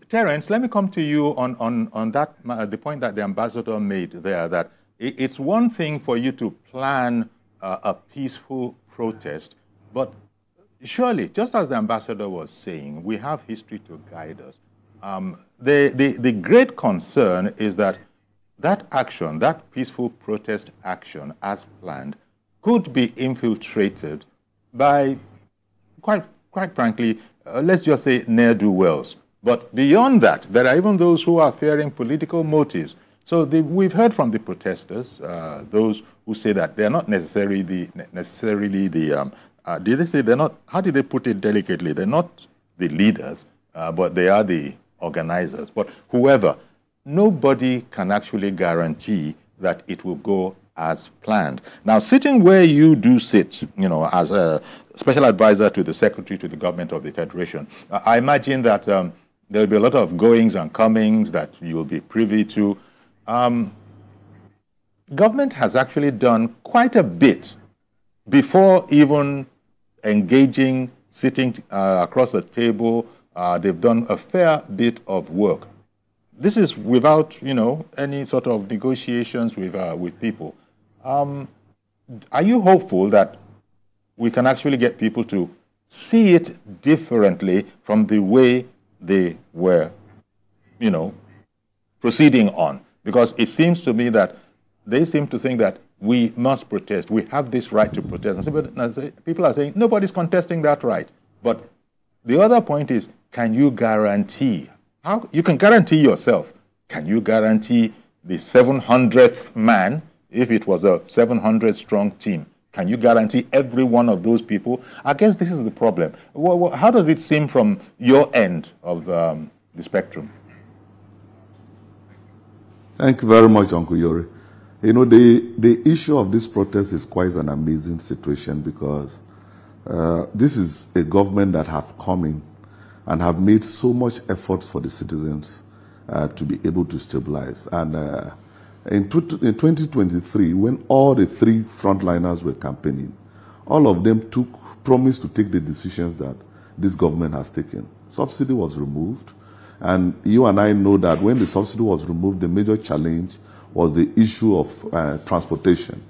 Terrence, let me come to you on that, the point that the ambassador made there, that it's one thing for you to plan a peaceful protest, but surely, just as the ambassador was saying, we have history to guide us. The great concern is that that action, that peaceful protest action as planned, could be infiltrated by, quite frankly, let's just say ne'er-do-wells. But beyond that, there are even those who are fearing political motives. So we've heard from the protesters, those who say that they're not necessarily the, did they say they're not, how did they put it delicately? They're not the leaders, but they are the organizers. But whoever, nobody can actually guarantee that it will go as planned. Now, sitting where you do sit, you know, as a special advisor to the secretary to the government of the Federation, I imagine that there will be a lot of goings and comings that you will be privy to. Government has actually done quite a bit before even engaging, sitting across the table. They've done a fair bit of work. This is without, you know, any sort of negotiations with people. Are you hopeful that we can actually get people to see it differently from the way they were, you know, proceeding on? Because it seems to me that they seem to think that we must protest. We have this right to protest. And people are saying, nobody's contesting that right. But the other point is, can you guarantee? How you can guarantee yourself? Can you guarantee the 700th man, if it was a 700-strong team? Can you guarantee every one of those people? I guess this is the problem. How does it seem from your end of the spectrum? Thank you very much, Uncle Yori. You know, the issue of this protest is quite an amazing situation because this is a government that have come in and have made so much effort for the citizens to be able to stabilize. And in 2023, when all the three frontliners were campaigning, all of them promised to take the decisions that this government has taken. Subsidy was removed. And you and I know that when the subsidy was removed, the major challenge was the issue of transportation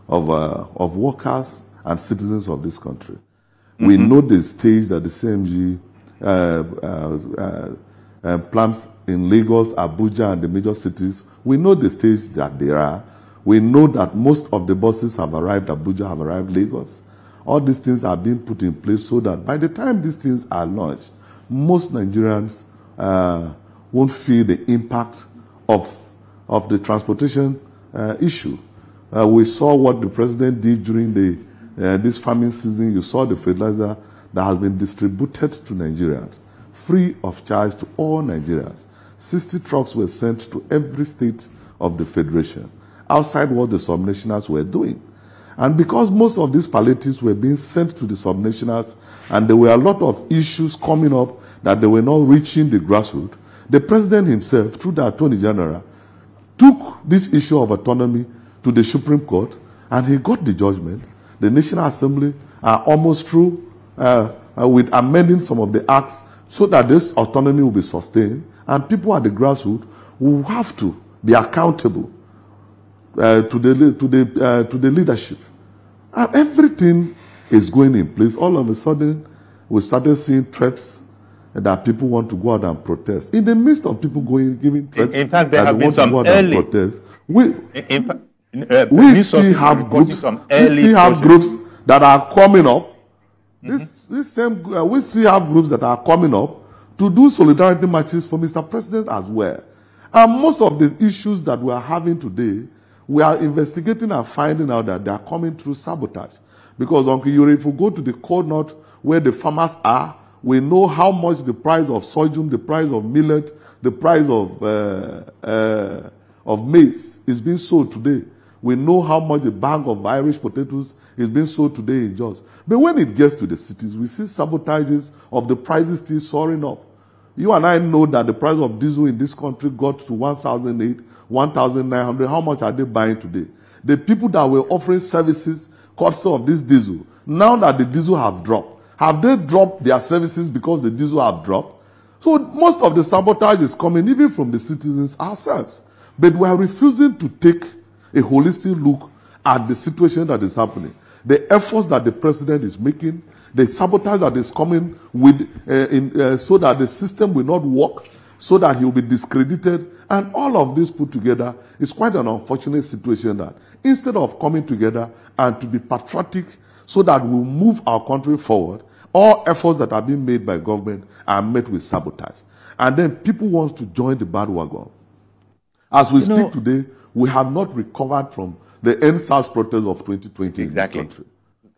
of workers and citizens of this country. Mm-hmm. We know the stage that the CMG plants in Lagos, Abuja, and the major cities. We know the stage that they are. We know that most of the buses have arrived Abuja, have arrived Lagos. All these things are being put in place so that by the time these things are launched, most Nigerians won't feel the impact of the transportation issue. We saw what the president did during this farming season. You saw the fertilizer that has been distributed to Nigerians, free of charge to all Nigerians. 60 trucks were sent to every state of the Federation, outside what the subnationals were doing. And because most of these palliatives were being sent to the subnationals, and there were a lot of issues coming up that they were not reaching the grassroots, the president himself, through the Attorney General, took this issue of autonomy to the Supreme Court, and he got the judgment. The National Assembly are almost through with amending some of the acts so that this autonomy will be sustained, and people at the grassroots will have to be accountable to the leadership. And everything is going in place. All of a sudden, we started seeing threats that people want to go out and protest. In the midst of people giving threats, in fact, there have been some early protests. We still have groups that are coming up. Mm-hmm. We still have groups that are coming up to do solidarity marches for Mr. President as well. And most of the issues that we are having today, we are investigating and finding out that they are coming through sabotage. Because, Uncle Yuri, if we go to the cold north where the farmers are, we know how much the price of sorghum, the price of millet, the price of maize is being sold today. We know how much a bag of Irish potatoes is being sold today in Jos. But when it gets to the cities, we see sabotages of the prices still soaring up. You and I know that the price of diesel in this country got to 1,800, 1,900. How much are they buying today? The people that were offering services courtesy of this diesel, now that the diesel have dropped, have they dropped their services because the diesel have dropped? So most of the sabotage is coming even from the citizens ourselves. But we are refusing to take a holistic look at the situation that is happening. The efforts that the president is making, the sabotage that is coming with, so that the system will not work, so that he will be discredited, and all of this put together is quite an unfortunate situation that instead of coming together and to be patriotic so that we move our country forward, all efforts that are being made by government are met with sabotage. And then people want to join the bandwagon. As we speak today, we have not recovered from the NSAS protest of 2020 in this country.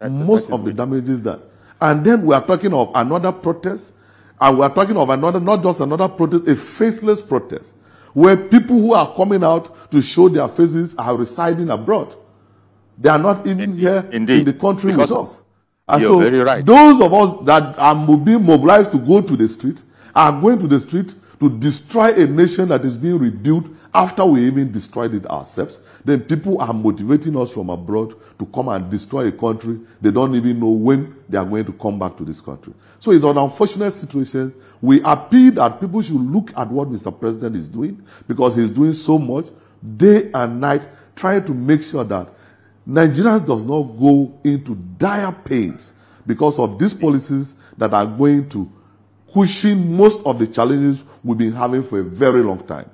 Most of the damages that. And then we are talking of another protest, and we are talking of another, not just another protest, a faceless protest, where people who are coming out to show their faces are residing abroad. They are not even here in the country with us. And you're very right. Those of us that are being mobilized to go to the street are going to the street to destroy a nation that is being rebuilt after we even destroyed it ourselves. Then people are motivating us from abroad to come and destroy a country. They don't even know when they are going to come back to this country. So it's an unfortunate situation. We appeal that people should look at what Mr. President is doing, because he's doing so much day and night trying to make sure that Nigerians does not go into dire pains because of these policies that are going to cushion most of the challenges we've been having for a very long time.